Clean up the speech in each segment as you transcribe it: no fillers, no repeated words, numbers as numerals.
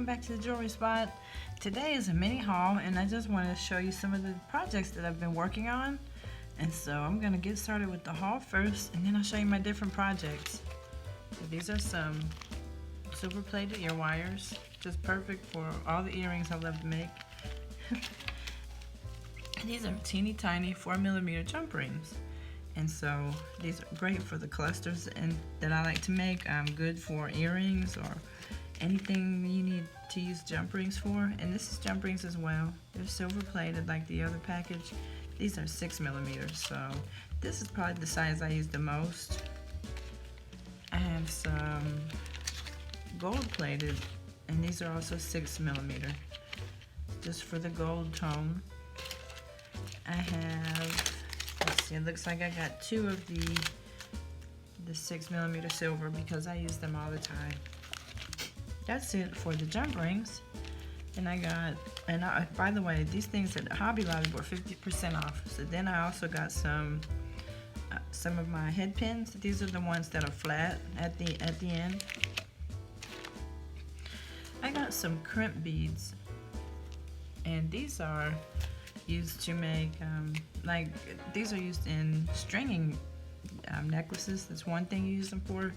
welcome back to the jewelry spot. Today is a mini haul and I just want to show you some of the projects that I've been working on. And so I'm going to get started with the haul first and then I'll show you my different projects. So these are some silver plated ear wires, just perfect for all the earrings I love to make. These are teeny tiny 4mm jump rings. And so these are great for the clusters and that I like to make. Good for earrings or anything you need to use jump rings for. And this is jump rings as well. They're silver plated like the other package. These are 6mm, so this is probably the size I use the most. I have some gold plated, and these are also 6mm, just for the gold tone. I have, let's see, it looks like I got 2 of the 6mm silver because I use them all the time. That's it for the jump rings. And I got, by the way, these things at Hobby Lobby were 50% off. So then I also got some of my head pins. These are the ones that are flat at the end. I got some crimp beads, and these are used to make these are used in stringing necklaces. That's one thing you use them for.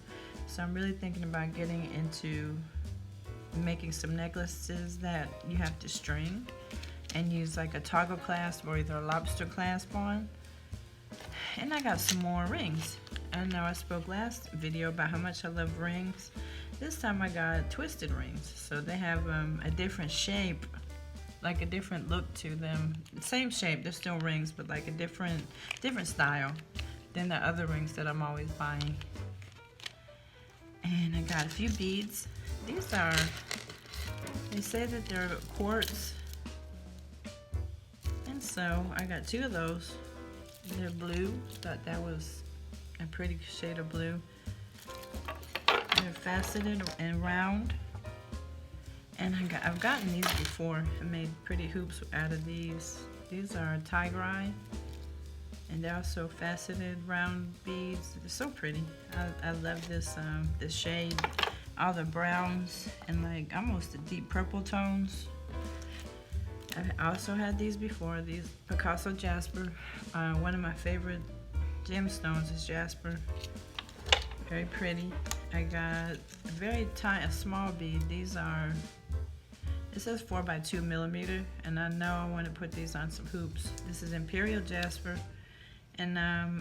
So I'm really thinking about getting into making some necklaces that you have to string and use like a toggle clasp or either a lobster clasp on. And I got some more rings. I know I spoke last video about how much I love rings. This time I got twisted rings, so they have a different shape, like a different look to them. Same shape, they're still rings, but like a different style than the other rings that I'm always buying. And I got a few beads. These are, they say that they're quartz, and so I got 2 of those. They're blue. Thought that was a pretty shade of blue. They're faceted and round, and I've gotten these before. I made pretty hoops out of these. These are tiger eye, and they're also faceted round beads. They're so pretty. I love this this shade. All the browns and like almost the deep purple tones. I also had these before, these Picasso Jasper. One of my favorite gemstones is Jasper. Very pretty. I got a very tiny, a small bead. These are, it says 4x2mm, and I know I want to put these on some hoops. This is Imperial Jasper. And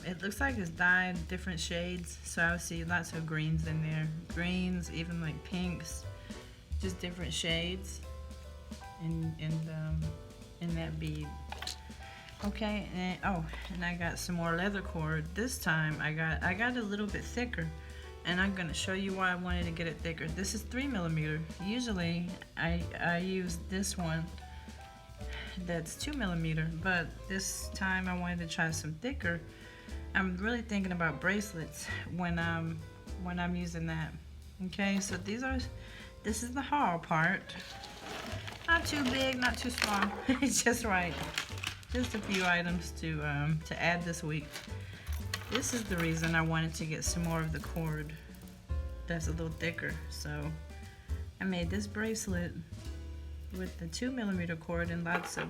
it looks like it's dyed different shades, so I see lots of greens in there. Greens, even like pinks, just different shades in that bead. Okay, and I got some more leather cord. This time I got a little bit thicker, and I'm gonna show you why I wanted to get it thicker. This is 3mm. Usually I use this one that's 2mm, but this time I wanted to try some thicker. I'm really thinking about bracelets when I'm using that. Okay, so this is the haul part. Not too big, not too small. It's just right. Just a few items to add this week. This is the reason I wanted to get some more of the cord that's a little thicker. So I made this bracelet with the 2mm cord and lots of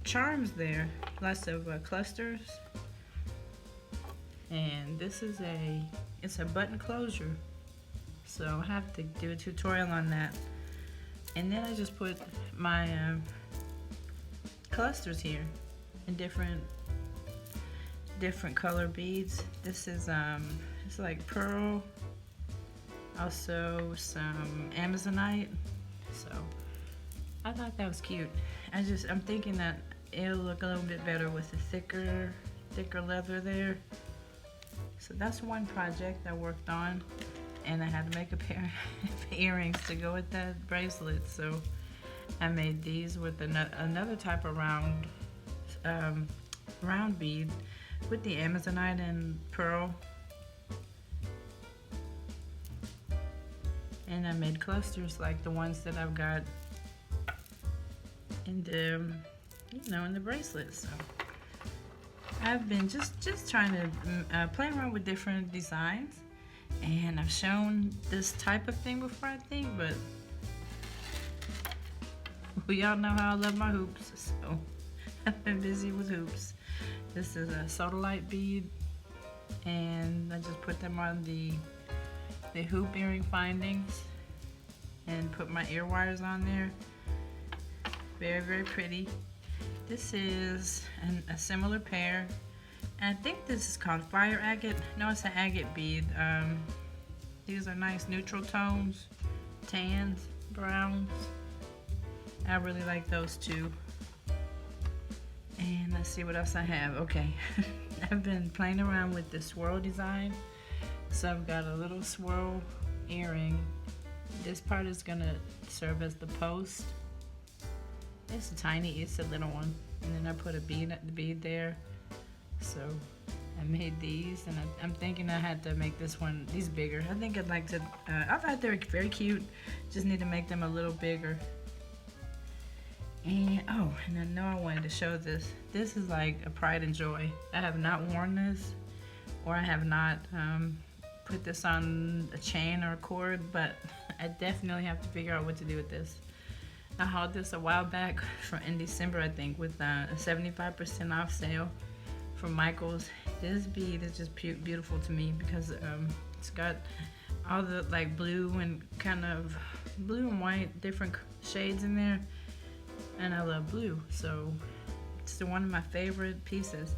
charms there, lots of clusters. And this is it's a button closure, so I have to do a tutorial on that. And then I just put my clusters here in different color beads. This is it's like pearl. Also some Amazonite, so I thought that was cute. I'm thinking that it'll look a little bit better with the thicker leather there. So that's one project I worked on, and I had to make a pair of earrings to go with that bracelet. So I made these with another type of round bead with the Amazonite and pearl. And I made clusters like the ones that I've got in the, in the bracelets. So I've been just trying to play around with different designs And I've shown this type of thing before, I think, but we all know how I love my hoops, so I've been busy with hoops. This is a sodalite bead, and I just put them on the hoop earring findings and put my ear wires on there. Very, very pretty. This is a similar pair. And I think this is called fire agate. No, it's an agate bead. These are nice neutral tones, tans, browns. I really like those too. And let's see what else I have. Okay, I've been playing around with the swirl design. So I've got a little swirl earring. This part is gonna serve as the post. It's a little one. And then I put a bead there. So I made these, and I'm thinking I had to make these bigger. I think I'd like to, I thought they were very cute. Just need to make them a little bigger. And I know I wanted to show this. This is like a pride and joy. I have not worn this, or I have not put this on a chain or a cord, but I definitely have to figure out what to do with this. I hauled this a while back in December, I think, with a 75% off sale from Michael's. This bead is just beautiful to me because it's got all the like blue and kind of blue and white different shades in there, and I love blue, so it's one of my favorite pieces.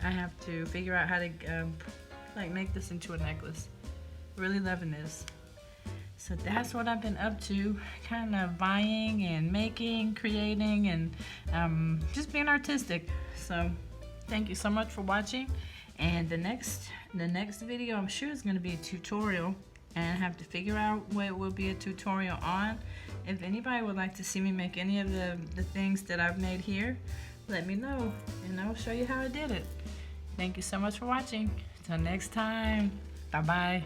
I have to figure out how to like make this into a necklace. Really loving this. So that's what I've been up to, kind of buying and making, creating, and just being artistic. So thank you so much for watching. And the next video, I'm sure, is going to be a tutorial, and I have to figure out what it will be a tutorial on. If anybody would like to see me make any of the things that I've made here, let me know, and I'll show you how I did it. Thank you so much for watching. Till next time, bye bye.